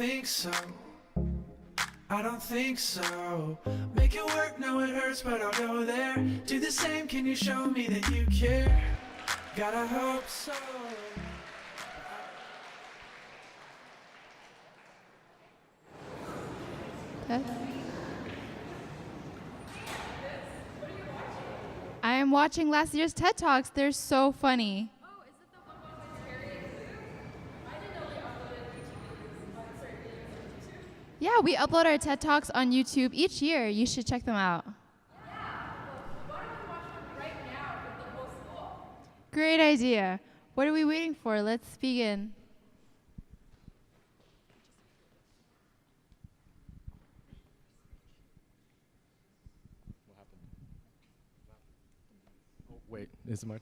think so. I don't think so. Make it work, no it hurts, but I'll go there. Do the same, can you show me that you care? Gotta hope so. I am watching last year's TED Talks. They're so funny. Oh, is it the one with Harriet too? I didn't know they uploaded YouTube. Yeah, we upload our TED Talks on YouTube each year. You should check them out. Yeah, why don't we watch one right now for the whole school? Great idea. What are we waiting for? Let's begin. Wait, is it my?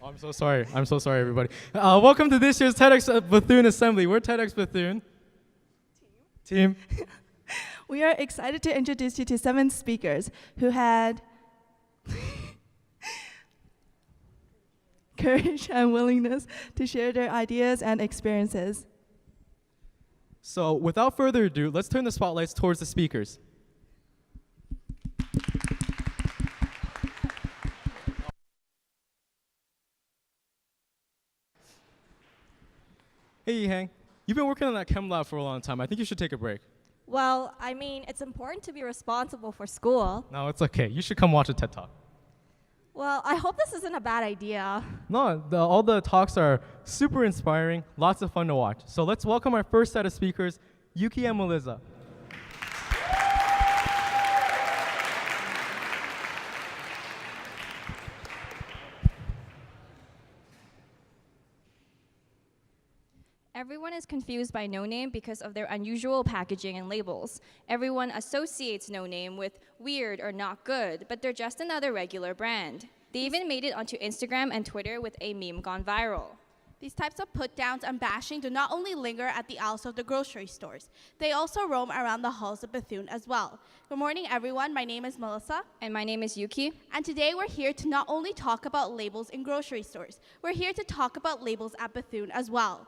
Oh, I'm so sorry. I'm so sorry, everybody. Welcome to this year's TEDxBethune Assembly. We're TEDxBethune. Team. We are excited to introduce you to 7 speakers who had courage and willingness to share their ideas and experiences. So, without further ado, let's turn the spotlights towards the speakers. Hey, Hang. You've been working on that chem lab for a long time. I think you should take a break. Well, I mean, it's important to be responsible for school. No, it's okay. You should come watch a TED Talk. Well, I hope this isn't a bad idea. No, all the talks are super inspiring, lots of fun to watch. So let's welcome our first set of speakers, Yuki and Meliza. Everyone is confused by No Name because of their unusual packaging and labels. Everyone associates No Name with weird or not good, but they're just another regular brand. They even made it onto Instagram and Twitter with a meme gone viral. These types of put-downs and bashing do not only linger at the aisles of the grocery stores, they also roam around the halls of Bethune as well. Good morning, everyone. My name is Meliza. And my name is Yuki. And today we're here to not only talk about labels in grocery stores, we're here to talk about labels at Bethune as well.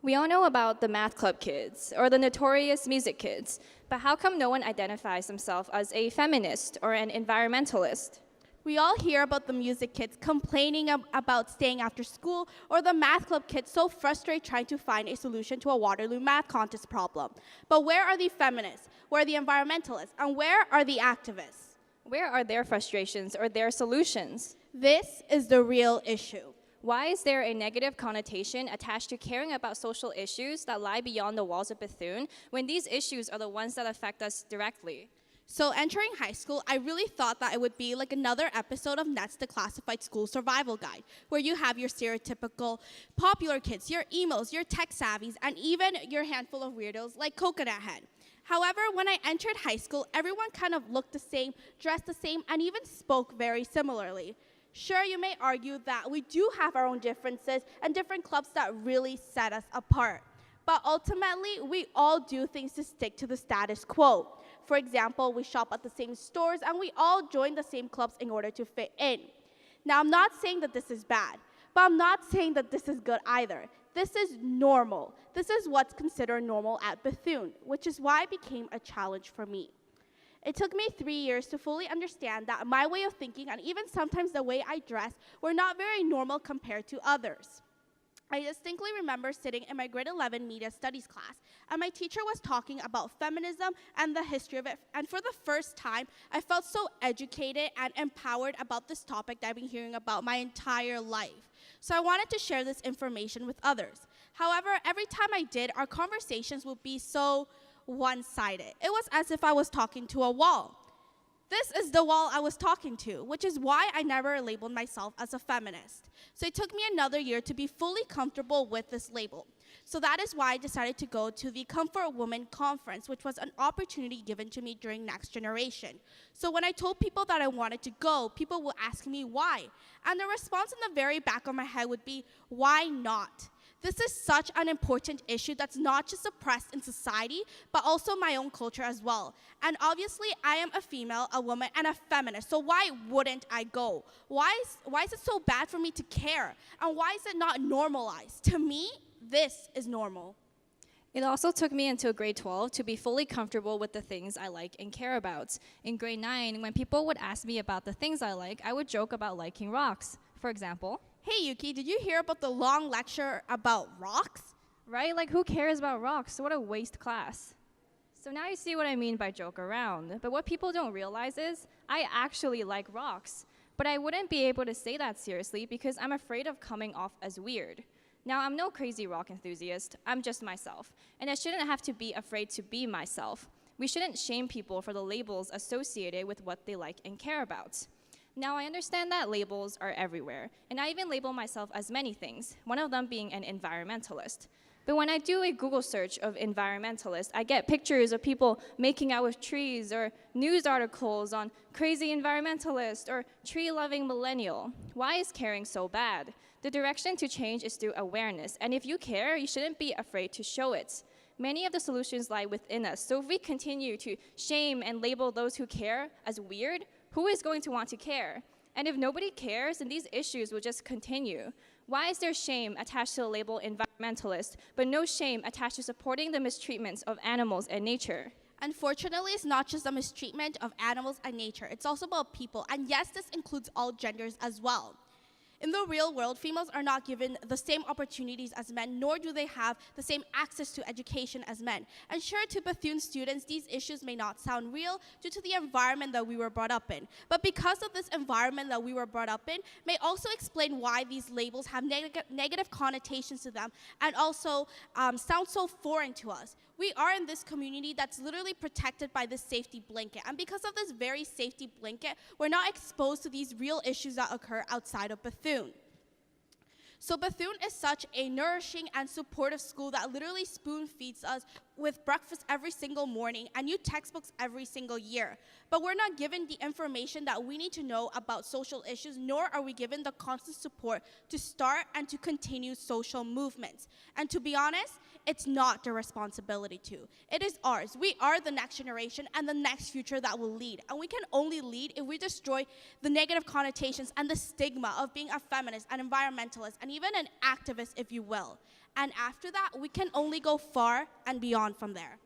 We all know about the math club kids or the notorious music kids, but how come no one identifies themselves as a feminist or an environmentalist? We all hear about the music kids complaining about staying after school, or the math club kids so frustrated trying to find a solution to a Waterloo math contest problem. But where are the feminists? Where are the environmentalists? And where are the activists? Where are their frustrations or their solutions? This is the real issue. Why is there a negative connotation attached to caring about social issues that lie beyond the walls of Bethune when these issues are the ones that affect us directly? So entering high school, I really thought that it would be like another episode of Net's The Classified School Survival Guide, where you have your stereotypical popular kids, your emos, your tech savvies, and even your handful of weirdos like Coconut Head. However, when I entered high school, everyone kind of looked the same, dressed the same, and even spoke very similarly. Sure, you may argue that we do have our own differences and different clubs that really set us apart. But ultimately, we all do things to stick to the status quo. For example, we shop at the same stores and we all join the same clubs in order to fit in. Now, I'm not saying that this is bad, but I'm not saying that this is good either. This is normal. This is what's considered normal at Bethune, which is why it became a challenge for me. It took me 3 years to fully understand that my way of thinking and even sometimes the way I dress were not very normal compared to others. I distinctly remember sitting in my grade 11 media studies class, and my teacher was talking about feminism and the history of it, and for the first time, I felt so educated and empowered about this topic that I've been hearing about my entire life. So I wanted to share this information with others. However, every time I did, our conversations would be so one-sided. It was as if I was talking to a wall. This is the wall I was talking to, which is why I never labeled myself as a feminist. So it took me another year to be fully comfortable with this label. So that is why I decided to go to the Comfort Women Conference, which was an opportunity given to me during Next Generation. So when I told people that I wanted to go, people would ask me why. And the response in the very back of my head would be, why not? This is such an important issue that's not just oppressed in society, but also my own culture as well. And obviously, I am a female, a woman, and a feminist, so why wouldn't I go? Why is it so bad for me to care? And why is it not normalized? To me, this is normal. It also took me until grade 12 to be fully comfortable with the things I like and care about. In grade 9, when people would ask me about the things I like, I would joke about liking rocks. For example, Hey Yuki, did you hear about the long lecture about rocks? right? Like, who cares about rocks? What a waste class. So now you see what I mean by joke around. But what people don't realize is I actually like rocks. But I wouldn't be able to say that seriously because I'm afraid of coming off as weird. Now, I'm no crazy rock enthusiast. I'm just myself. And I shouldn't have to be afraid to be myself. We shouldn't shame people for the labels associated with what they like and care about. Now, I understand that labels are everywhere. And I even label myself as many things, one of them being an environmentalist. But when I do a Google search of environmentalist, I get pictures of people making out with trees or news articles on crazy environmentalist or tree-loving millennial. Why is caring so bad? The direction to change is through awareness, and if you care, you shouldn't be afraid to show it. Many of the solutions lie within us, so if we continue to shame and label those who care as weird, who is going to want to care? And if nobody cares, then these issues will just continue. Why is there shame attached to the label environmentalist, but no shame attached to supporting the mistreatments of animals and nature? Unfortunately, it's not just the mistreatment of animals and nature, it's also about people. And yes, this includes all genders as well. In the real world, females are not given the same opportunities as men, nor do they have the same access to education as men. And sure, to Bethune students, these issues may not sound real due to the environment that we were brought up in. But because of this environment that we were brought up in, may also explain why these labels have negative connotations to them and also sound so foreign to us. We are in this community that's literally protected by this safety blanket. And because of this very safety blanket, we're not exposed to these real issues that occur outside of Bethune. So Bethune is such a nourishing and supportive school that literally spoon feeds us with breakfast every single morning and new textbooks every single year. But we're not given the information that we need to know about social issues, nor are we given the constant support to start and to continue social movements. And to be honest, it's not their responsibility to. It is ours. We are the next generation and the next future that will lead. And we can only lead if we destroy the negative connotations and the stigma of being a feminist, an environmentalist, and even an activist, if you will. And after that, we can only go far and beyond from there.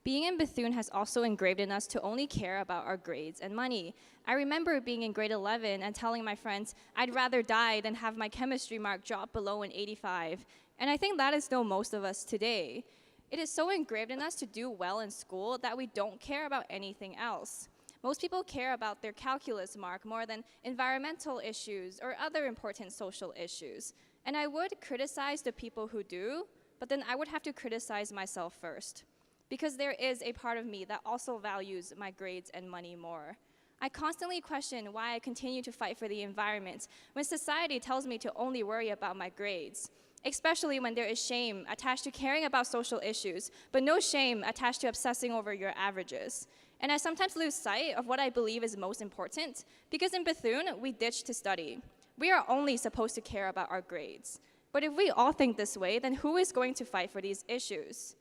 Being in Bethune has also engraved in us to only care about our grades and money. I remember being in grade 11 and telling my friends I'd rather die than have my chemistry mark drop below an 85. And I think that is still most of us today. It is so engraved in us to do well in school that we don't care about anything else. Most people care about their calculus mark more than environmental issues or other important social issues. And I would criticize the people who do, but then I would have to criticize myself first. Because there is a part of me that also values my grades and money more. I constantly question why I continue to fight for the environment when society tells me to only worry about my grades. Especially when there is shame attached to caring about social issues, but no shame attached to obsessing over your averages. And I sometimes lose sight of what I believe is most important, because in Bethune, we ditch to study. We are only supposed to care about our grades. But if we all think this way, then who is going to fight for these issues?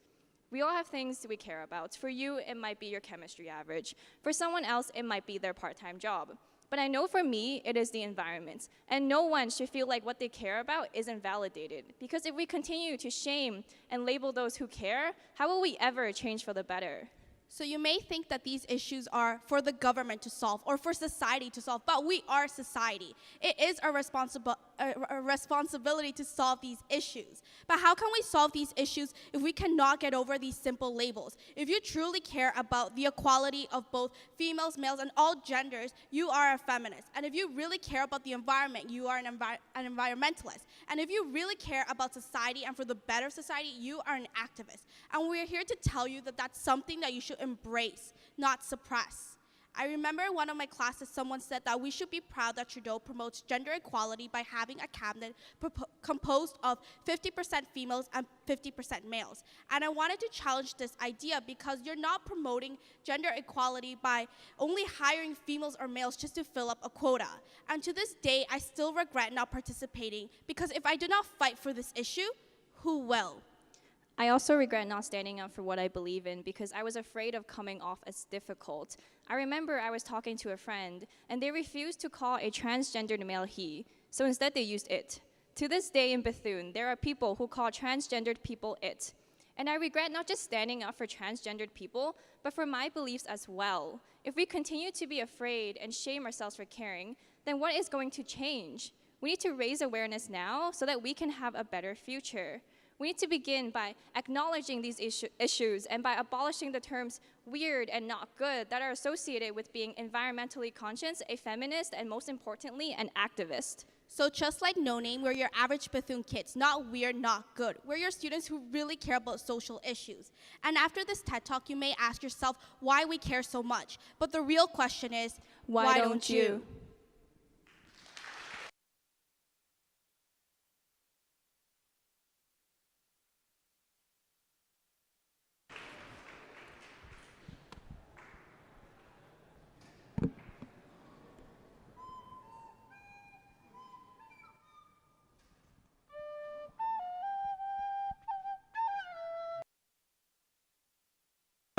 We all have things we care about. For you, it might be your chemistry average. For someone else, it might be their part-time job. But I know for me, it is the environment. And no one should feel like what they care about isn't validated. Because if we continue to shame and label those who care, how will we ever change for the better? So you may think that these issues are for the government to solve or for society to solve, but we are society. It is our responsibility to solve these issues. But how can we solve these issues if we cannot get over these simple labels? If you truly care about the equality of both females, males, and all genders, you are a feminist. And if you really care about the environment, you are an environmentalist. And if you really care about society and for the better of society, you are an activist. And we're here to tell you that that's something that you should embrace, not suppress. I remember in one of my classes, someone said that we should be proud that Trudeau promotes gender equality by having a cabinet composed of 50% females and 50% males. And I wanted to challenge this idea because you're not promoting gender equality by only hiring females or males just to fill up a quota. And to this day, I still regret not participating because if I do not fight for this issue, who will? I also regret not standing up for what I believe in because I was afraid of coming off as difficult. I remember I was talking to a friend, and they refused to call a transgendered male he, so instead they used it. To this day in Bethune, there are people who call transgendered people it. And I regret not just standing up for transgendered people, but for my beliefs as well. If we continue to be afraid and shame ourselves for caring, then what is going to change? We need to raise awareness now so that we can have a better future. We need to begin by acknowledging these issues and by abolishing the terms weird and not good that are associated with being environmentally conscious, a feminist, and most importantly, an activist. So just like No Name, we're your average Bethune kids, not weird, not good. We're your students who really care about social issues. And after this TED Talk, you may ask yourself why we care so much. But the real question is, why don't you?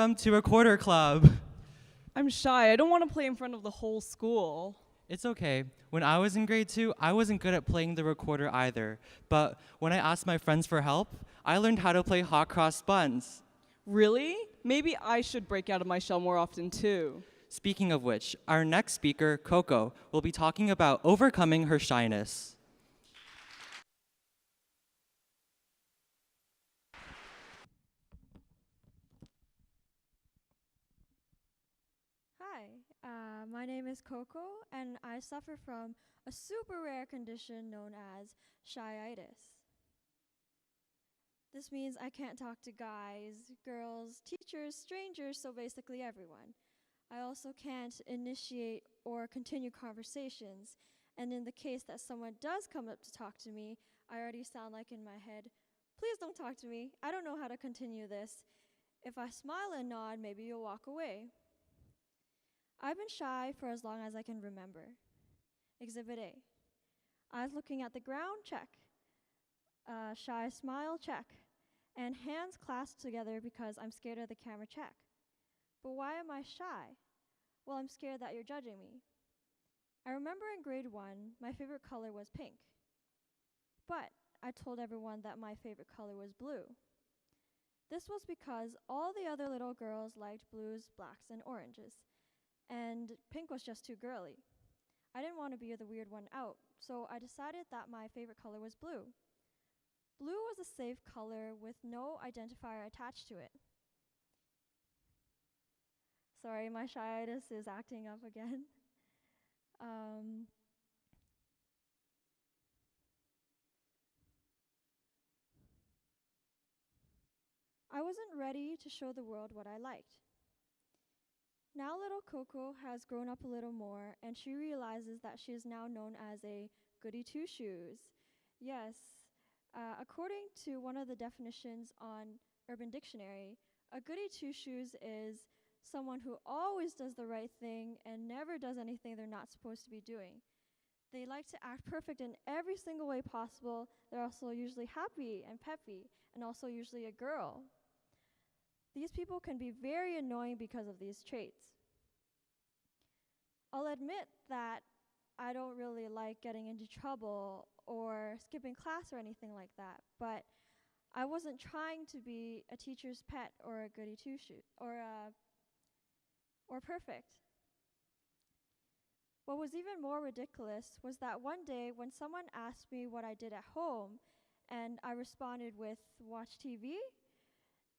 Welcome to Recorder Club. I'm shy. I don't want to play in front of the whole school. It's okay. When I was in grade 2, I wasn't good at playing the recorder either. But when I asked my friends for help, I learned how to play hot cross buns. Really? Maybe I should break out of my shell more often too. Speaking of which, our next speaker, Coco, will be talking about overcoming her shyness. Hi, my name is Coco, and I suffer from a super rare condition known as shyitis. This means I can't talk to guys, girls, teachers, strangers, so basically everyone. I also can't initiate or continue conversations, and in the case that someone does come up to talk to me, I already sound like in my head, please don't talk to me, I don't know how to continue this. If I smile and nod, maybe you'll walk away. I've been shy for as long as I can remember. Exhibit A. Eyes looking at the ground, check. Shy smile, check. And hands clasped together because I'm scared of the camera, check. But why am I shy? Well, I'm scared that you're judging me. I remember in grade 1, my favorite color was pink. But I told everyone that my favorite color was blue. This was because all the other little girls liked blues, blacks, and oranges. And pink was just too girly. I didn't want to be the weird one out, so I decided that my favorite color was blue. Blue was a safe color with no identifier attached to it. Sorry, my shyitis is acting up again. I wasn't ready to show the world what I liked. Now little Coco has grown up a little more, and she realizes that she is now known as a goody two-shoes. Yes, according to one of the definitions on Urban Dictionary, a goody two-shoes is someone who always does the right thing and never does anything they're not supposed to be doing. They like to act perfect in every single way possible. They're also usually happy and peppy, and also usually a girl. These people can be very annoying because of these traits. I'll admit that I don't really like getting into trouble or skipping class or anything like that, but I wasn't trying to be a teacher's pet or a goody two-shoes or perfect. What was even more ridiculous was that one day when someone asked me what I did at home and I responded with watch TV,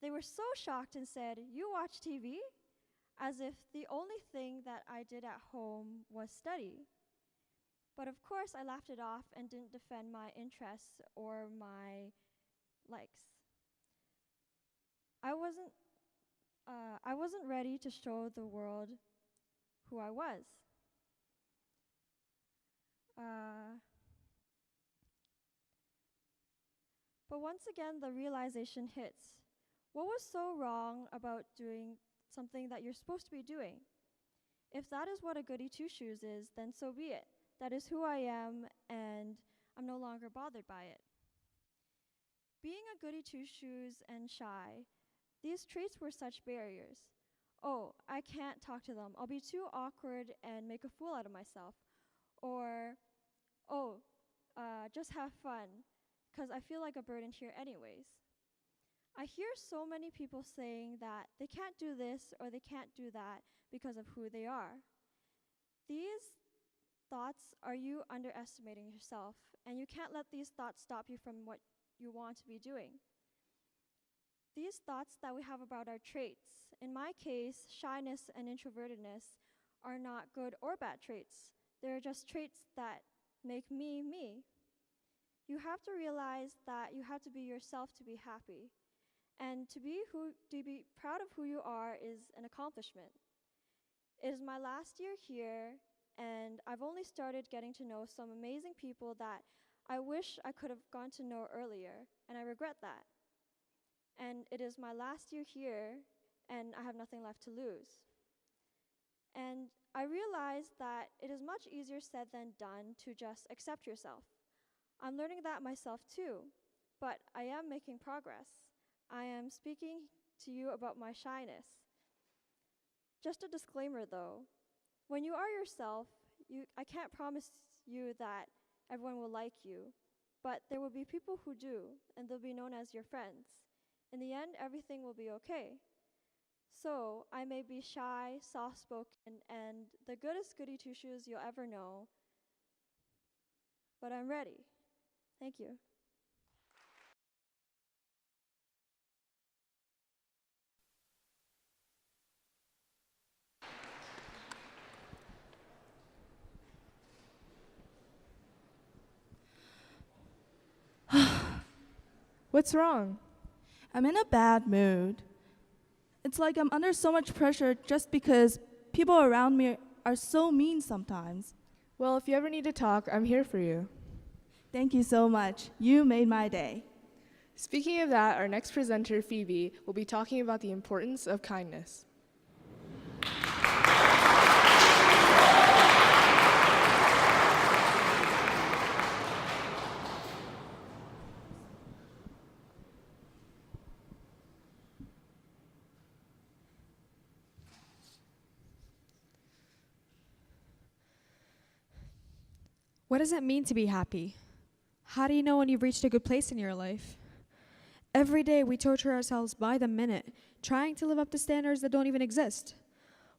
they were so shocked and said, "You watch TV?" As if the only thing that I did at home was study. But of course, I laughed it off and didn't defend my interests or my likes. I wasn't ready to show the world who I was. But once again, the realization hits. What was so wrong about doing something that you're supposed to be doing? If that is what a goody two-shoes is, then so be it. That is who I am, and I'm no longer bothered by it. Being a goody two-shoes and shy, these traits were such barriers. Oh, I can't talk to them. I'll be too awkward and make a fool out of myself. Or, just have fun, because I feel like a burden here anyways. I hear so many people saying that they can't do this or they can't do that because of who they are. These thoughts are you underestimating yourself, and you can't let these thoughts stop you from what you want to be doing. These thoughts that we have about our traits, in my case, shyness and introvertedness, are not good or bad traits. They're just traits that make me me. You have to realize that you have to be yourself to be happy. And to be proud of who you are is an accomplishment. It is my last year here, and I've only started getting to know some amazing people that I wish I could have gone to know earlier, and I regret that. And it is my last year here, and I have nothing left to lose. And I realized that it is much easier said than done to just accept yourself. I'm learning that myself too, but I am making progress. I am speaking to you about my shyness. Just a disclaimer though, when you are yourself, I can't promise you that everyone will like you, but there will be people who do, and they'll be known as your friends. In the end, everything will be okay. So, I may be shy, soft-spoken, and the goodest goody two-shoes you'll ever know, but I'm ready. Thank you. What's wrong? I'm in a bad mood. It's like I'm under so much pressure just because people around me are so mean sometimes. Well, if you ever need to talk, I'm here for you. Thank you so much. You made my day. Speaking of that, our next presenter, Phoebe, will be talking about the importance of kindness. What does it mean to be happy? How do you know when you've reached a good place in your life? Every day we torture ourselves by the minute, trying to live up to standards that don't even exist.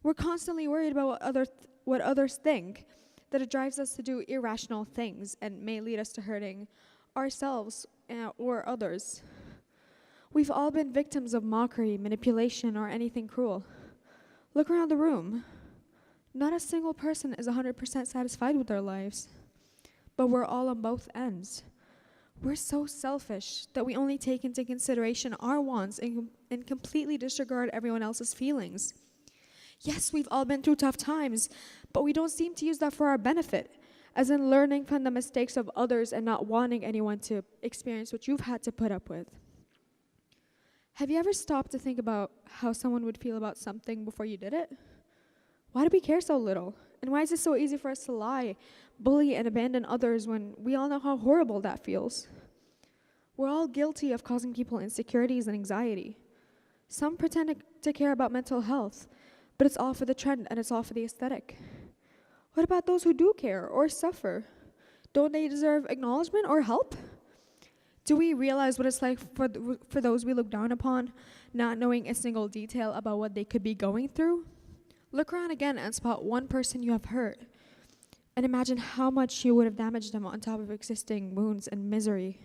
We're constantly worried about what others think, that it drives us to do irrational things and may lead us to hurting ourselves or others. We've all been victims of mockery, manipulation, or anything cruel. Look around the room. Not a single person is 100% satisfied with their lives. But we're all on both ends. We're so selfish that we only take into consideration our wants and completely disregard everyone else's feelings. Yes, we've all been through tough times, but we don't seem to use that for our benefit, as in learning from the mistakes of others and not wanting anyone to experience what you've had to put up with. Have you ever stopped to think about how someone would feel about something before you did it? Why do we care so little? And why is it so easy for us to lie, bully, and abandon others when we all know how horrible that feels? We're all guilty of causing people insecurities and anxiety. Some pretend to care about mental health, but it's all for the trend and it's all for the aesthetic. What about those who do care or suffer? Don't they deserve acknowledgement or help? Do we realize what it's like for those we look down upon, not knowing a single detail about what they could be going through? Look around again and spot one person you have hurt, and imagine how much you would have damaged them on top of existing wounds and misery.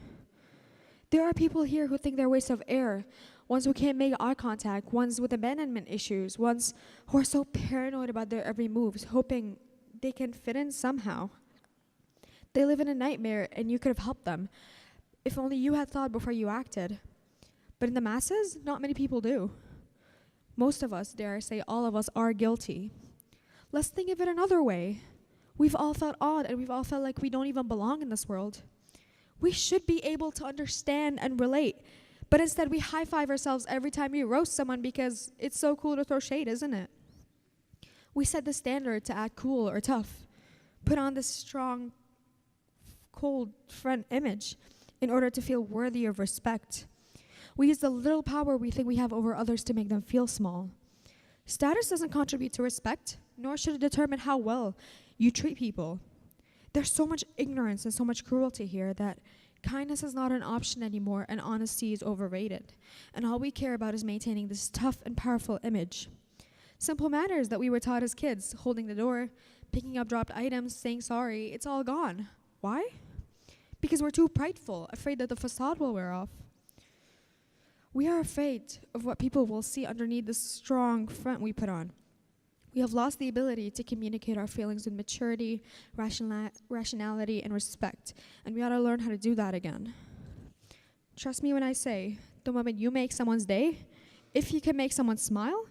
There are people here who think they're wastes of air, ones who can't make eye contact, ones with abandonment issues, ones who are so paranoid about their every move, hoping they can fit in somehow. They live in a nightmare, and you could have helped them, if only you had thought before you acted. But in the masses, not many people do. Most of us, dare I say all of us, are guilty. Let's think of it another way. We've all felt odd, and we've all felt like we don't even belong in this world. We should be able to understand and relate, but instead we high-five ourselves every time we roast someone because it's so cool to throw shade, isn't it? We set the standard to act cool or tough, put on this strong, cold front image in order to feel worthy of respect. We use the little power we think we have over others to make them feel small. Status doesn't contribute to respect, nor should it determine how well you treat people. There's so much ignorance and so much cruelty here that Kindness is not an option anymore, and honesty is overrated. And all we care about is maintaining this tough and powerful image. Simple manners that we were taught as kids, holding the door, picking up dropped items, saying sorry, it's all gone. Why? Because we're too prideful, afraid that the facade will wear off. We are afraid of what people will see underneath the strong front we put on. We have lost the ability to communicate our feelings with maturity, rationality, and respect, and we ought to learn how to do that again. Trust me when I say, the moment you make someone's day, if you can make someone smile,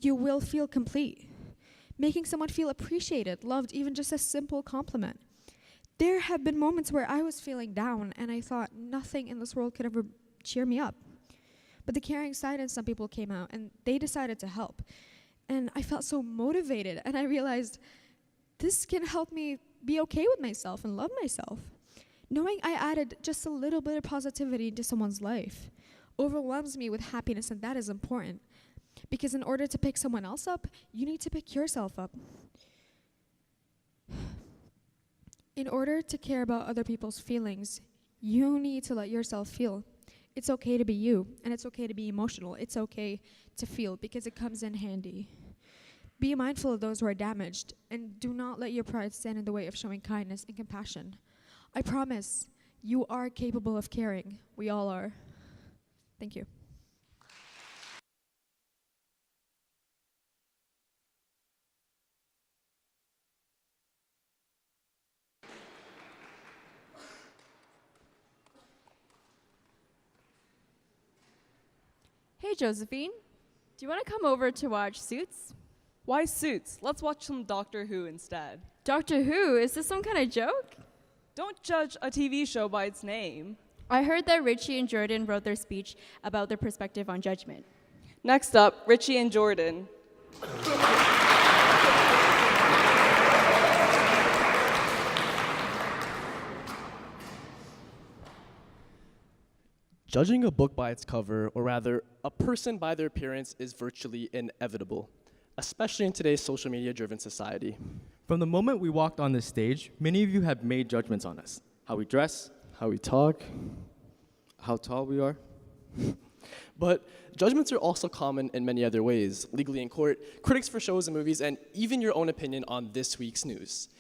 you will feel complete. Making someone feel appreciated, loved, even just a simple compliment. There have been moments where I was feeling down, and I thought nothing in this world could ever cheer me up. But the caring side in some people came out, and they decided to help. And I felt so motivated, and I realized this can help me be okay with myself and love myself. Knowing I added just a little bit of positivity into someone's life overwhelms me with happiness, and that is important. Because in order to pick someone else up, you need to pick yourself up. In order to care about other people's feelings, you need to let yourself feel. It's okay to be you, and it's okay to be emotional. It's okay to feel, because it comes in handy. Be mindful of those who are damaged, and do not let your pride stand in the way of showing kindness and compassion. I promise, you are capable of caring. We all are. Thank you. Hey, Josephine. Do you want to come over to watch Suits? Why Suits? Let's watch some Doctor Who instead. Doctor Who? Is this some kind of joke? Don't judge a TV show by its name. I heard that Richie and Jordan wrote their speech about their perspective on judgment. Next up, Richie and Jordan. Judging a book by its cover, or rather, a person by their appearance, is virtually inevitable, especially in today's social media-driven society. From the moment we walked on this stage, many of you have made judgments on us. How we dress, How we talk, how tall we are. but judgments are also common in many other ways, legally in court, critics for shows and movies, and even your own opinion on this week's news,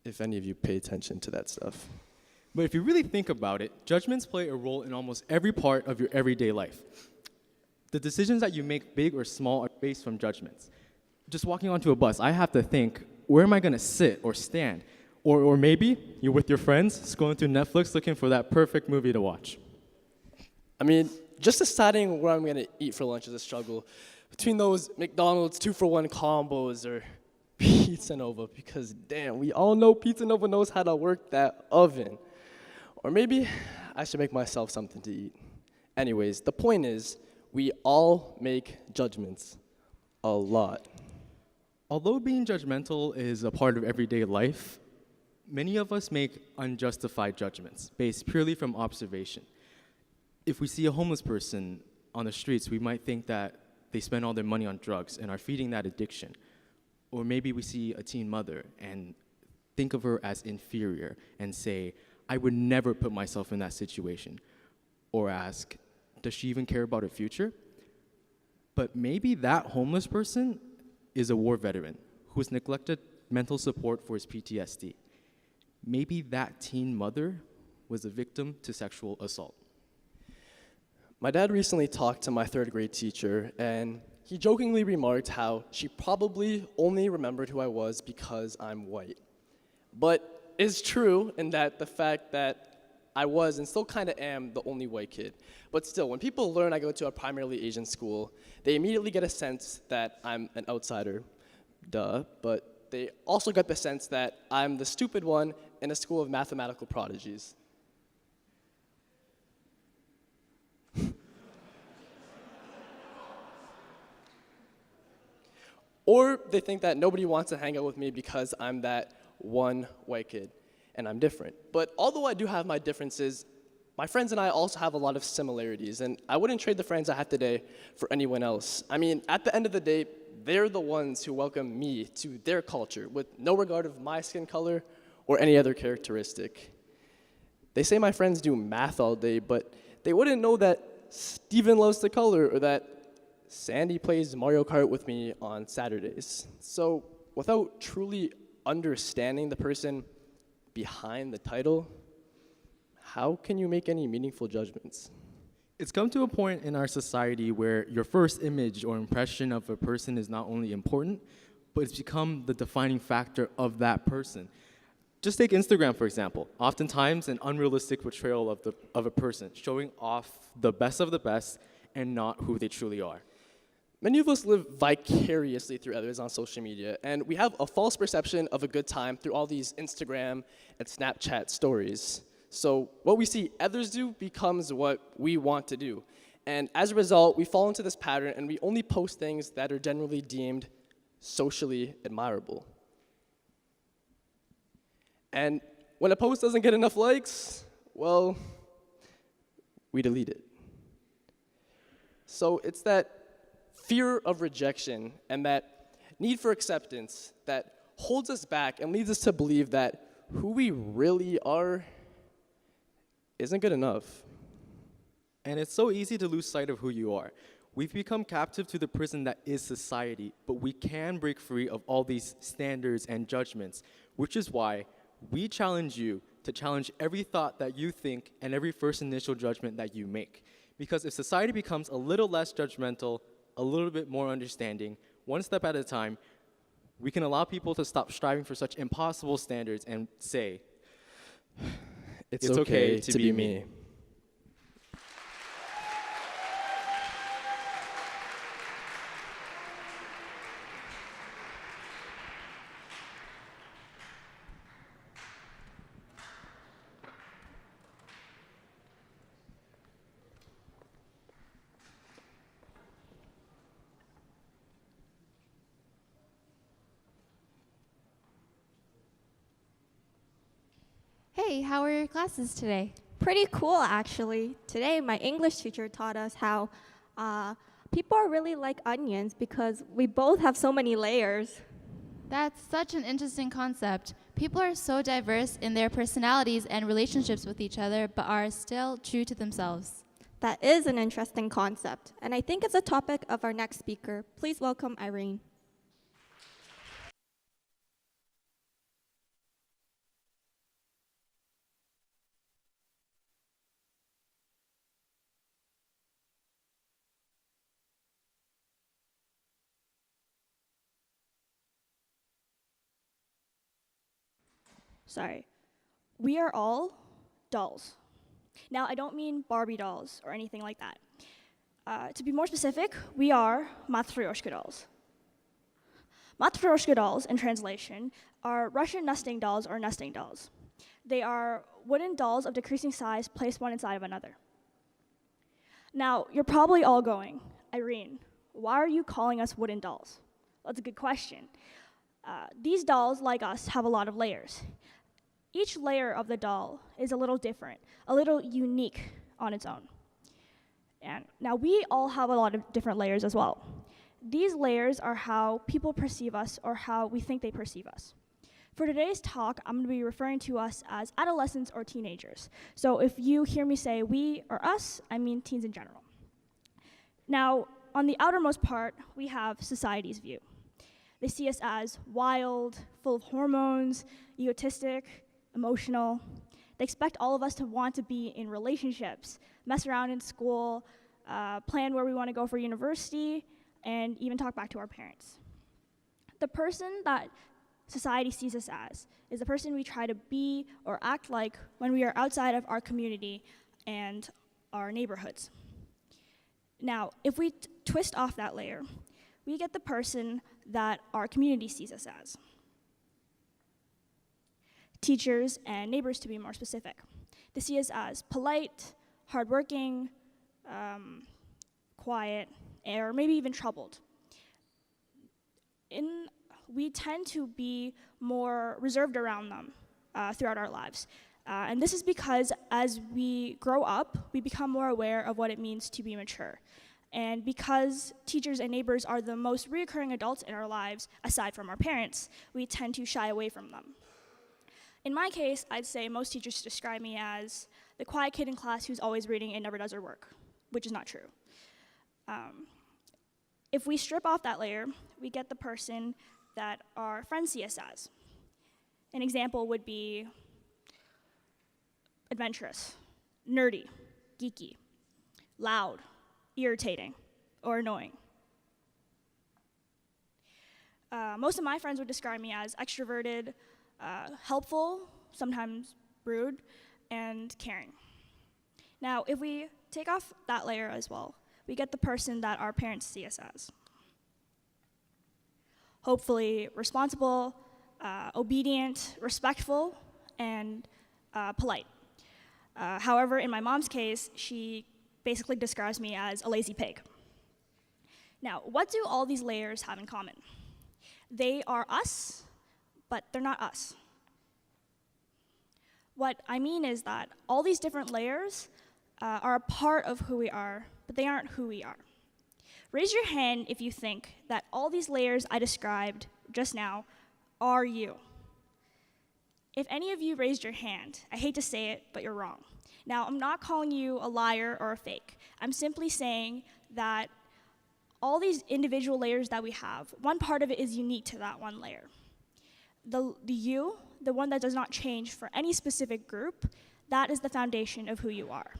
if any of you pay attention to that stuff. But if you really think about it, judgments play a role in almost every part of your everyday life. The decisions that you make, big or small, are based from judgments. Just walking onto a bus, I have to think, where am I going to sit or stand? Or maybe you're with your friends, scrolling through Netflix looking for that perfect movie to watch. I mean, just deciding where I'm going to eat for lunch is a struggle. Between those McDonald's 2-for-1 combos or Pizza Nova, because damn, we all know Pizza Nova knows how to work that oven. Or maybe I should make myself something to eat. Anyways, the point is, we all make judgments. A lot. Although being judgmental is a part of everyday life, many of us make unjustified judgments based purely from observation. If we see a homeless person on the streets, we might think that they spend all their money on drugs and are feeding that addiction. Or maybe we see a teen mother and think of her as inferior and say, I would never put myself in that situation. Or ask, does she even care about her future? But maybe that homeless person is a war veteran who's neglected mental support for his PTSD. Maybe that teen mother was a victim to sexual assault. My dad recently talked to my third grade teacher, and he jokingly remarked how she probably only remembered who I was because I'm white. But it's true in that the fact that I was and still kind of am the only white kid. But still, when people learn I go to a primarily Asian school, they immediately get a sense that I'm an outsider. Duh. But they also get the sense that I'm the stupid one in a school of mathematical prodigies. Or they think that nobody wants to hang out with me because I'm that one white kid, and I'm different. But although I do have my differences, my friends and I also have a lot of similarities, and I wouldn't trade the friends I have today for anyone else. I mean, at the end of the day, they're the ones who welcome me to their culture with no regard of my skin color or any other characteristic. They say my friends do math all day, but they wouldn't know that Steven loves to color or that Sandy plays Mario Kart with me on Saturdays. So without truly understanding the person behind the title, how can you make any meaningful judgments? It's come to a point in our society where your first image or impression of a person is not only important, but it's become the defining factor of that person. Just take Instagram, for example. Oftentimes, an unrealistic portrayal of a person, showing off the best of the best and not who they truly are. Many of us live vicariously through others on social media, and we have a false perception of a good time through all these Instagram and Snapchat stories. So what we see others do becomes what we want to do. And as a result, we fall into this pattern and we only post things that are generally deemed socially admirable. And when a post doesn't get enough likes, well, we delete it. So it's that fear of rejection and that need for acceptance that holds us back and leads us to believe that who we really are isn't good enough. And it's so easy to lose sight of who you are. We've become captive to the prison that is society, but we can break free of all these standards and judgments, which is why we challenge you to challenge every thought that you think and every first initial judgment that you make. Because if society becomes a little less judgmental, a little bit more understanding, one step at a time, we can allow people to stop striving for such impossible standards and say, it's okay to be me. Hey, how were your classes today? Pretty cool, actually. Today, my English teacher taught us how people are really like onions because we both have so many layers. That's such an interesting concept. People are so diverse in their personalities and relationships with each other, but are still true to themselves. That is an interesting concept, and I think it's a topic of our next speaker. Please welcome Irene. Sorry. We are all dolls. Now, I don't mean Barbie dolls or anything like that. To be more specific, we are Matryoshka dolls. Matryoshka dolls, in translation, are Russian nesting dolls or nesting dolls. They are wooden dolls of decreasing size placed one inside of another. Now, you're probably all going, Irene, why are you calling us wooden dolls? Well, that's a good question. These dolls, like us, have a lot of layers. Each layer of the doll is a little different, a little unique on its own. And now we all have a lot of different layers as well. These layers are how people perceive us or how we think they perceive us. For today's talk, I'm going to be referring to us as adolescents or teenagers. So if you hear me say we or us, I mean teens in general. Now, on the outermost part, we have society's view. They see us as wild, full of hormones, egotistic, emotional. They expect all of us to want to be in relationships, mess around in school, plan where we want to go for university, and even talk back to our parents. The person that society sees us as is the person we try to be or act like when we are outside of our community and our neighborhoods. Now, if we twist off that layer, we get the person that our community sees us as. Teachers and neighbors, to be more specific. They see us as polite, hardworking, quiet, or maybe even troubled. We tend to be more reserved around them throughout our lives. And this is because as we grow up, we become more aware of what it means to be mature. And because teachers and neighbors are the most reoccurring adults in our lives, aside from our parents, we tend to shy away from them. In my case, I'd say most teachers describe me as the quiet kid in class who's always reading and never does her work, which is not true. If we strip off that layer, we get the person that our friends see us as. An example would be adventurous, nerdy, geeky, loud, irritating, or annoying. Most of my friends would describe me as extroverted, helpful, sometimes rude, and caring. Now, if we take off that layer as well, we get the person that our parents see us as. Hopefully responsible, obedient, respectful, and polite. However, in my mom's case, she basically describes me as a lazy pig. Now, what do all these layers have in common? They are us, but they're not us. What I mean is that all these different layers are a part of who we are, but they aren't who we are. Raise your hand if you think that all these layers I described just now are you. If any of you raised your hand, I hate to say it, but you're wrong. Now, I'm not calling you a liar or a fake. I'm simply saying that all these individual layers that we have, one part of it is unique to that one layer. The you, the one that does not change for any specific group, that is the foundation of who you are.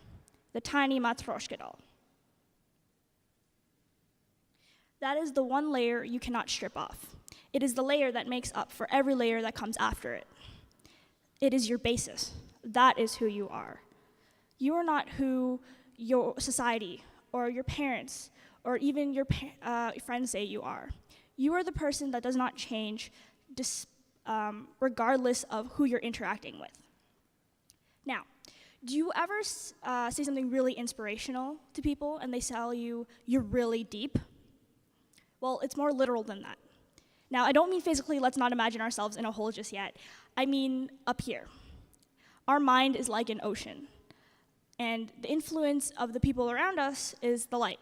The tiny matryoshka doll. That is the one layer you cannot strip off. It is the layer that makes up for every layer that comes after it. It is your basis. That is who you are. You are not who your society or your parents or even your friends say you are. You are the person that does not change regardless of who you're interacting with. Now, do you ever say something really inspirational to people and they tell you you're really deep? Well, it's more literal than that. Now, I don't mean physically, let's not imagine ourselves in a hole just yet. I mean up here. Our mind is like an ocean, and the influence of the people around us is the light.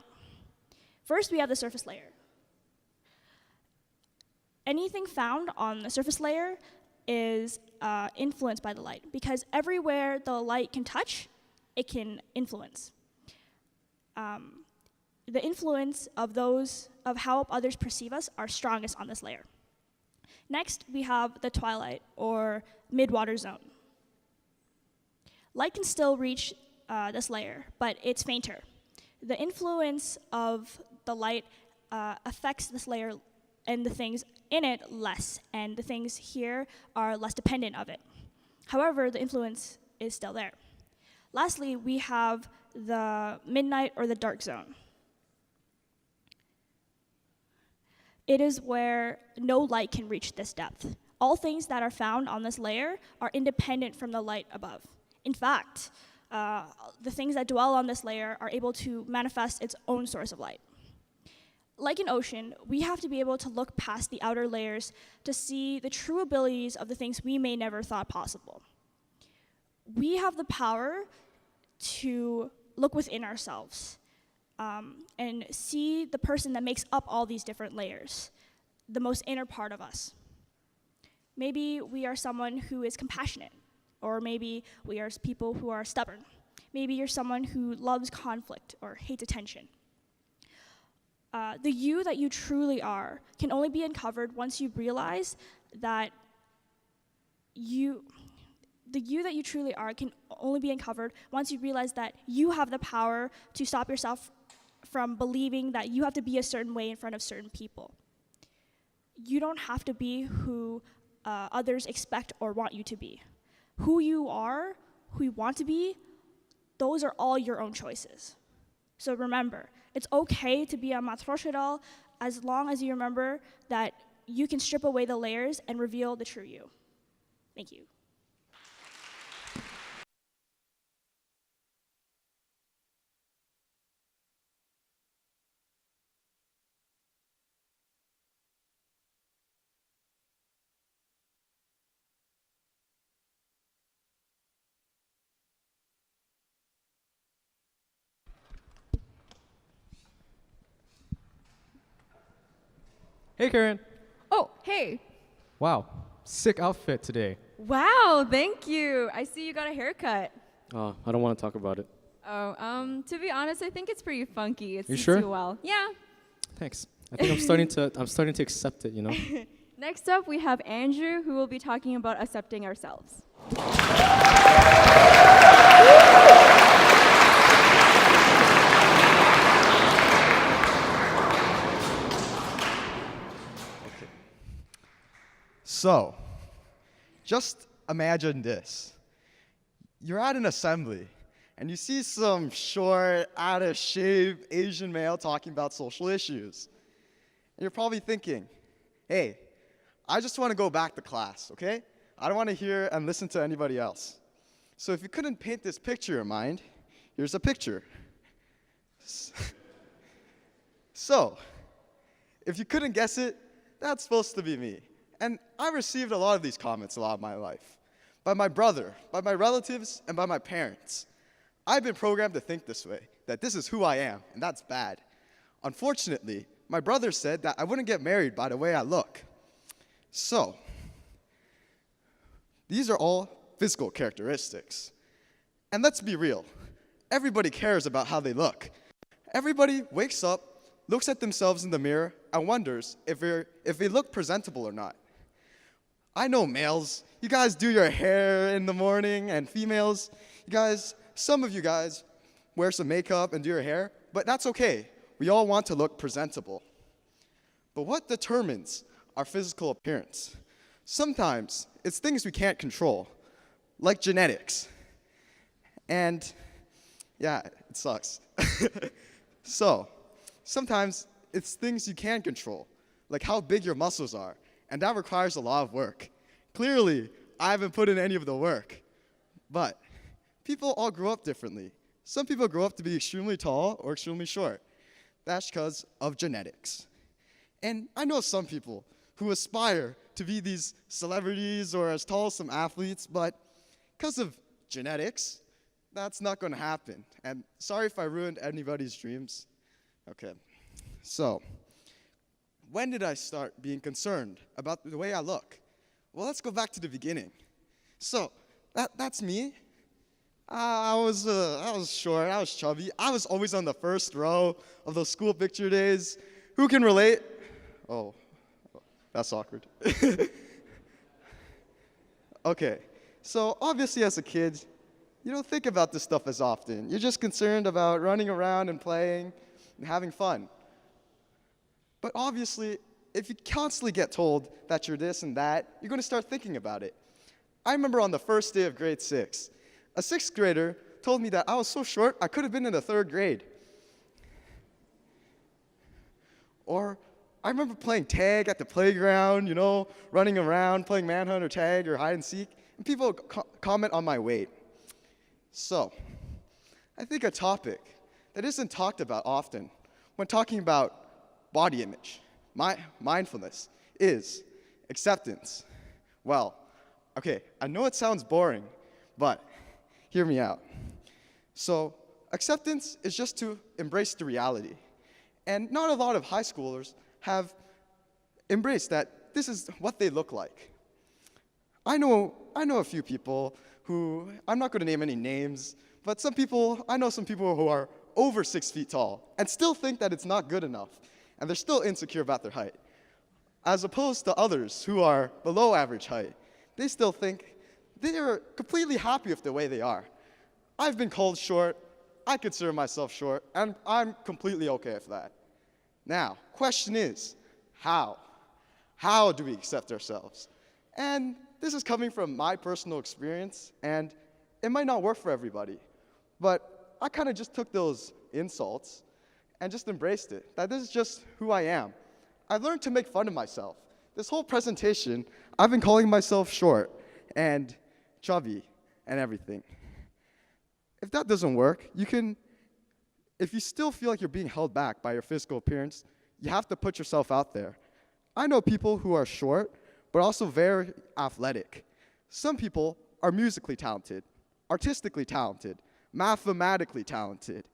First, we have the surface layer. Anything found on the surface layer is influenced by the light, because everywhere the light can touch, it can influence. The influence of how others perceive us are strongest on this layer. Next, we have the twilight, or mid-water zone. Light can still reach this layer, but it's fainter. The influence of the light affects this layer and the things in it less, and the things here are less dependent of it. However, the influence is still there. Lastly, we have the midnight or the dark zone. It is where no light can reach this depth. All things that are found on this layer are independent from the light above. In fact, the things that dwell on this layer are able to manifest its own source of light. Like an ocean, we have to be able to look past the outer layers to see the true abilities of the things we may never thought possible. We have the power to look within ourselves and see the person that makes up all these different layers, the most inner part of us. Maybe we are someone who is compassionate, or maybe we are people who are stubborn. Maybe you're someone who loves conflict or hates attention. The you that you truly are can only be uncovered once you realize that the you that you truly are can only be uncovered once you realize that you have the power to stop yourself from believing that you have to be a certain way in front of certain people. You don't have to be who others expect or want you to be. Who you are, who you want to be, those are all your own choices. So remember, it's okay to be a matryoshka doll as long as you remember that you can strip away the layers and reveal the true you. Thank you. Hey, Karen. Oh, hey. Wow, sick outfit today. Wow, thank you. I see you got a haircut. I don't want to talk about it. Oh, to be honest, I think it's pretty funky. It You suits sure? you well. Yeah. Thanks. I think I'm starting to accept it, you know? Next up, we have Andrew, who will be talking about accepting ourselves. So, just imagine this. You're at an assembly, and you see some short, out-of-shape Asian male talking about social issues. And you're probably thinking, hey, I just want to go back to class, okay? I don't want to hear and listen to anybody else. So if you couldn't paint this picture in your mind, here's a picture. So, if you couldn't guess it, that's supposed to be me. And I received a lot of these comments a lot of my life. By my brother, by my relatives, and by my parents. I've been programmed to think this way, that this is who I am, and that's bad. Unfortunately, my brother said that I wouldn't get married by the way I look. So, these are all physical characteristics. And let's be real, everybody cares about how they look. Everybody wakes up, looks at themselves in the mirror, and wonders if they look presentable or not. I know males, you guys do your hair in the morning, and females, some of you guys wear some makeup and do your hair, but that's okay. We all want to look presentable. But what determines our physical appearance? Sometimes it's things we can't control, like genetics. And yeah, it sucks. So, sometimes it's things you can control, like how big your muscles are, and that requires a lot of work. Clearly, I haven't put in any of the work, but people all grow up differently. Some people grow up to be extremely tall or extremely short. That's because of genetics. And I know some people who aspire to be these celebrities or as tall as some athletes, but because of genetics, that's not going to happen. And sorry if I ruined anybody's dreams. Okay, so when did I start being concerned about the way I look? Well, let's go back to the beginning. So that's me. I was short, I was chubby. I was always on the first row of those school picture days. Who can relate? Oh, that's awkward. Okay, so obviously as a kid, you don't think about this stuff as often. You're just concerned about running around and playing and having fun. But obviously, if you constantly get told that you're this and that, you're going to start thinking about it. I remember on the first day of grade 6, a 6th grader told me that I was so short, I could have been in the 3rd grade. Or I remember playing tag at the playground, you know, running around, playing manhunt or tag or hide and seek, and people would comment on my weight. So, I think a topic that isn't talked about often when talking about body image, mindfulness, is acceptance. Well, okay, I know it sounds boring, but hear me out. So, acceptance is just to embrace the reality. And not a lot of high schoolers have embraced that this is what they look like. I know a few people who, I'm not going to name any names, but I know some people who are over 6 feet tall and still think that it's not good enough, and they're still insecure about their height. As opposed to others who are below average height, they still think they are completely happy with the way they are. I've been called short, I consider myself short, and I'm completely okay with that. Now, question is, how? How do we accept ourselves? And this is coming from my personal experience, and it might not work for everybody, but I kind of just took those insults and just embraced it, that this is just who I am. I learned to make fun of myself. This whole presentation, I've been calling myself short and chubby and everything. If that doesn't work, if you still feel like you're being held back by your physical appearance, you have to put yourself out there. I know people who are short, but also very athletic. Some people are musically talented, artistically talented, mathematically talented.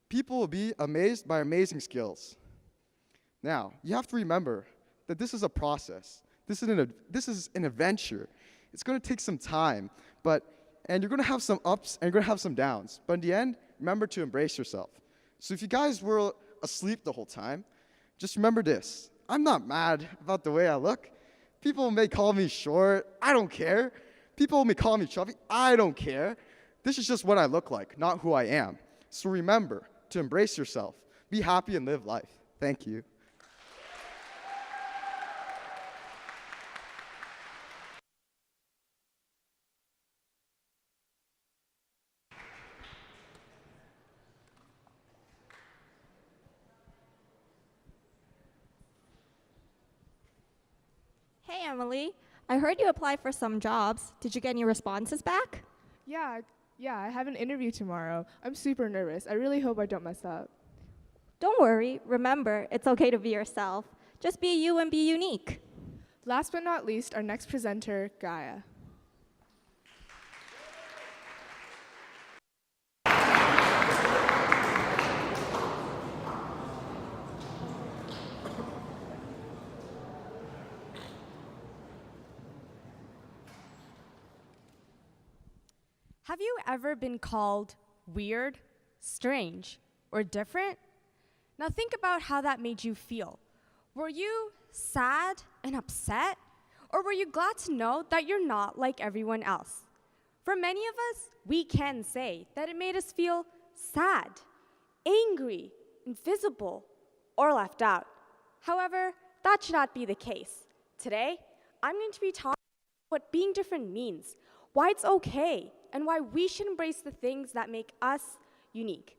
People will be amazed by amazing skills. Now, you have to remember that this is a process. This is an adventure. It's going to take some time, and you're going to have some ups and you're going to have some downs. But in the end, remember to embrace yourself. So if you guys were asleep the whole time, just remember this. I'm not mad about the way I look. People may call me short. I don't care. People may call me chubby. I don't care. This is just what I look like, not who I am. So remember to embrace yourself. Be happy and live life. Thank you. Hey, Emily. I heard you applied for some jobs. Did you get any responses back? Yeah, I have an interview tomorrow. I'm super nervous. I really hope I don't mess up. Don't worry. Remember, it's okay to be yourself. Just be you and be unique. Last but not least, our next presenter, Gaya. Have you ever been called weird, strange, or different? Now think about how that made you feel. Were you sad and upset? Or were you glad to know that you're not like everyone else? For many of us, we can say that it made us feel sad, angry, invisible, or left out. However, that should not be the case. Today, I'm going to be talking about what being different means, why it's okay, and why we should embrace the things that make us unique.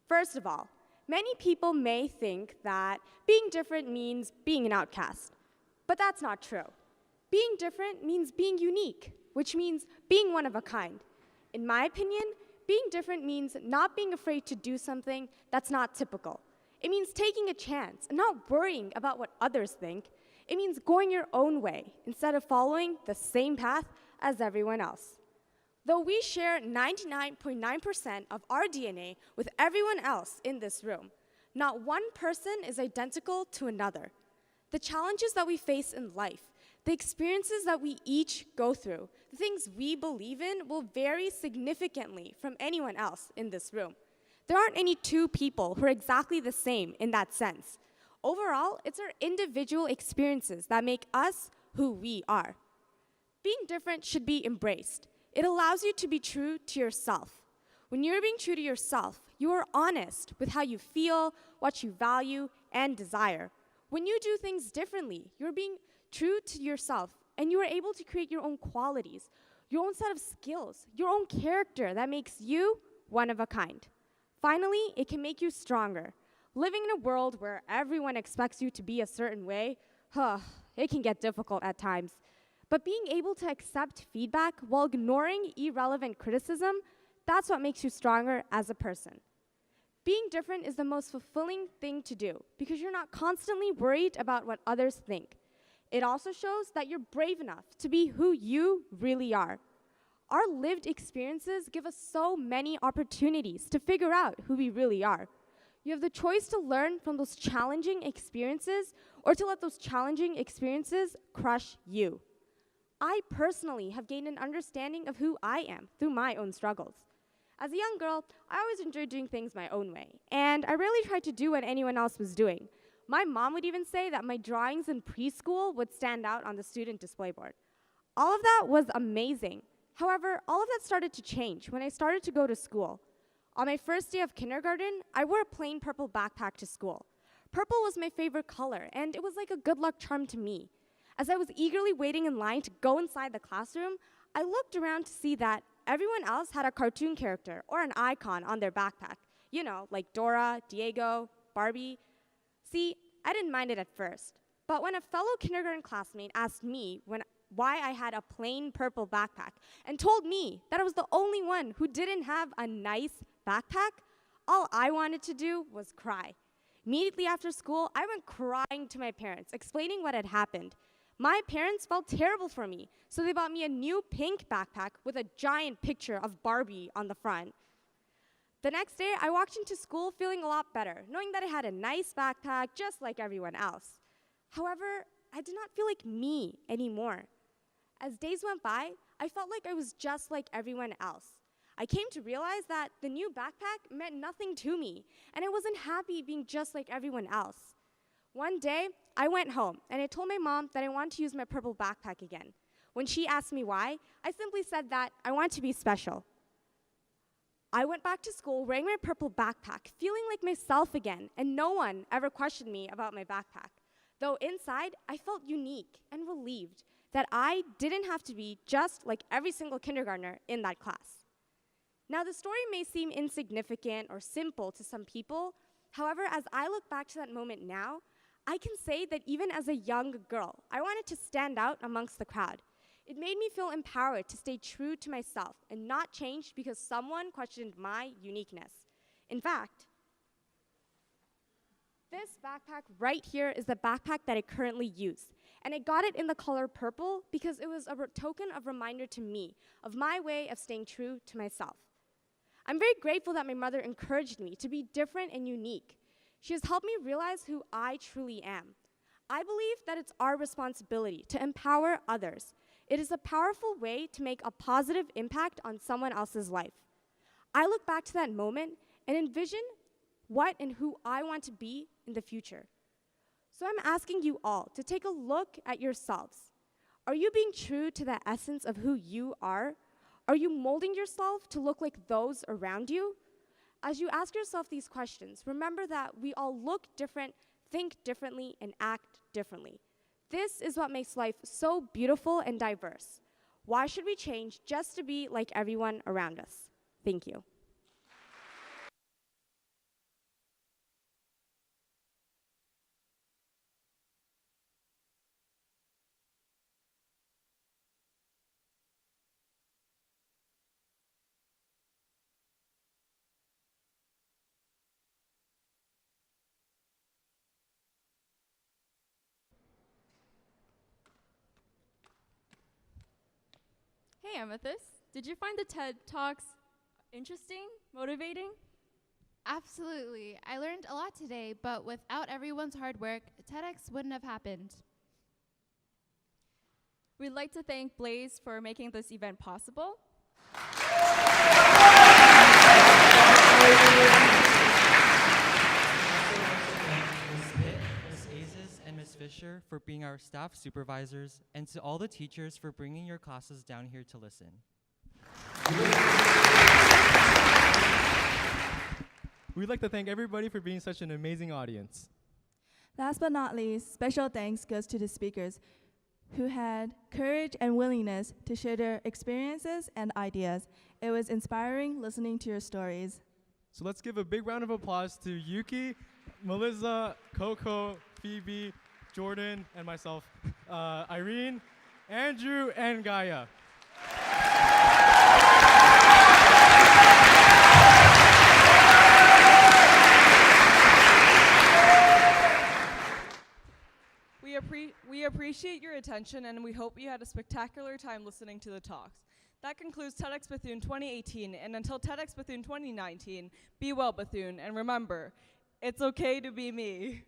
First of all, many people may think that being different means being an outcast, but that's not true. Being different means being unique, which means being one of a kind. In my opinion, being different means not being afraid to do something that's not typical. It means taking a chance and not worrying about what others think. It means going your own way instead of following the same path as everyone else. Though we share 99.9% of our DNA with everyone else in this room, not one person is identical to another. The challenges that we face in life, the experiences that we each go through, the things we believe in will vary significantly from anyone else in this room. There aren't any two people who are exactly the same in that sense. Overall, it's our individual experiences that make us who we are. Being different should be embraced. It allows you to be true to yourself. When you're being true to yourself, you are honest with how you feel, what you value, and desire. When you do things differently, you're being true to yourself, and you are able to create your own qualities, your own set of skills, your own character that makes you one of a kind. Finally, it can make you stronger. Living in a world where everyone expects you to be a certain way, it can get difficult at times. But being able to accept feedback while ignoring irrelevant criticism, that's what makes you stronger as a person. Being different is the most fulfilling thing to do because you're not constantly worried about what others think. It also shows that you're brave enough to be who you really are. Our lived experiences give us so many opportunities to figure out who we really are. You have the choice to learn from those challenging experiences or to let those challenging experiences crush you. I personally have gained an understanding of who I am through my own struggles. As a young girl, I always enjoyed doing things my own way, and I rarely tried to do what anyone else was doing. My mom would even say that my drawings in preschool would stand out on the student display board. All of that was amazing. However, all of that started to change when I started to go to school. On my first day of kindergarten, I wore a plain purple backpack to school. Purple was my favorite color, and it was like a good luck charm to me. As I was eagerly waiting in line to go inside the classroom, I looked around to see that everyone else had a cartoon character or an icon on their backpack. You know, like Dora, Diego, Barbie. See, I didn't mind it at first. But when a fellow kindergarten classmate asked me why I had a plain purple backpack and told me that I was the only one who didn't have a nice backpack, all I wanted to do was cry. Immediately after school, I went crying to my parents, explaining what had happened. My parents felt terrible for me, so they bought me a new pink backpack with a giant picture of Barbie on the front. The next day, I walked into school feeling a lot better, knowing that I had a nice backpack just like everyone else. However, I did not feel like me anymore. As days went by, I felt like I was just like everyone else. I came to realize that the new backpack meant nothing to me, and I wasn't happy being just like everyone else. One day, I went home, and I told my mom that I wanted to use my purple backpack again. When she asked me why, I simply said that I want to be special. I went back to school wearing my purple backpack, feeling like myself again, and no one ever questioned me about my backpack. Though inside, I felt unique and relieved that I didn't have to be just like every single kindergartner in that class. Now, the story may seem insignificant or simple to some people. However, as I look back to that moment now, I can say that even as a young girl, I wanted to stand out amongst the crowd. It made me feel empowered to stay true to myself and not change because someone questioned my uniqueness. In fact, this backpack right here is the backpack that I currently use. And I got it in the color purple because it was a token of reminder to me of my way of staying true to myself. I'm very grateful that my mother encouraged me to be different and unique. She has helped me realize who I truly am. I believe that it's our responsibility to empower others. It is a powerful way to make a positive impact on someone else's life. I look back to that moment and envision what and who I want to be in the future. So I'm asking you all to take a look at yourselves. Are you being true to the essence of who you are? Are you molding yourself to look like those around you? As you ask yourself these questions, remember that we all look different, think differently, and act differently. This is what makes life so beautiful and diverse. Why should we change just to be like everyone around us? Thank you. Hey, Amethyst. Did you find the TED Talks interesting, motivating? Absolutely. I learned a lot today, but without everyone's hard work, TEDx wouldn't have happened. We'd like to thank Blaze for making this event possible. Ms. Fisher for being our staff supervisors, and to all the teachers for bringing your classes down here to listen. We'd like to thank everybody for being such an amazing audience. Last but not least, special thanks goes to the speakers who had courage and willingness to share their experiences and ideas. It was inspiring listening to your stories. So let's give a big round of applause to Yuki, Meliza, Coco, Phoebe, Jordan, and myself, Irene, Andrew, and Gaya. We appreciate your attention, and we hope you had a spectacular time listening to the talks. That concludes TEDxBethune 2018, and until TEDxBethune 2019, be well, Bethune, and remember, it's okay to be me.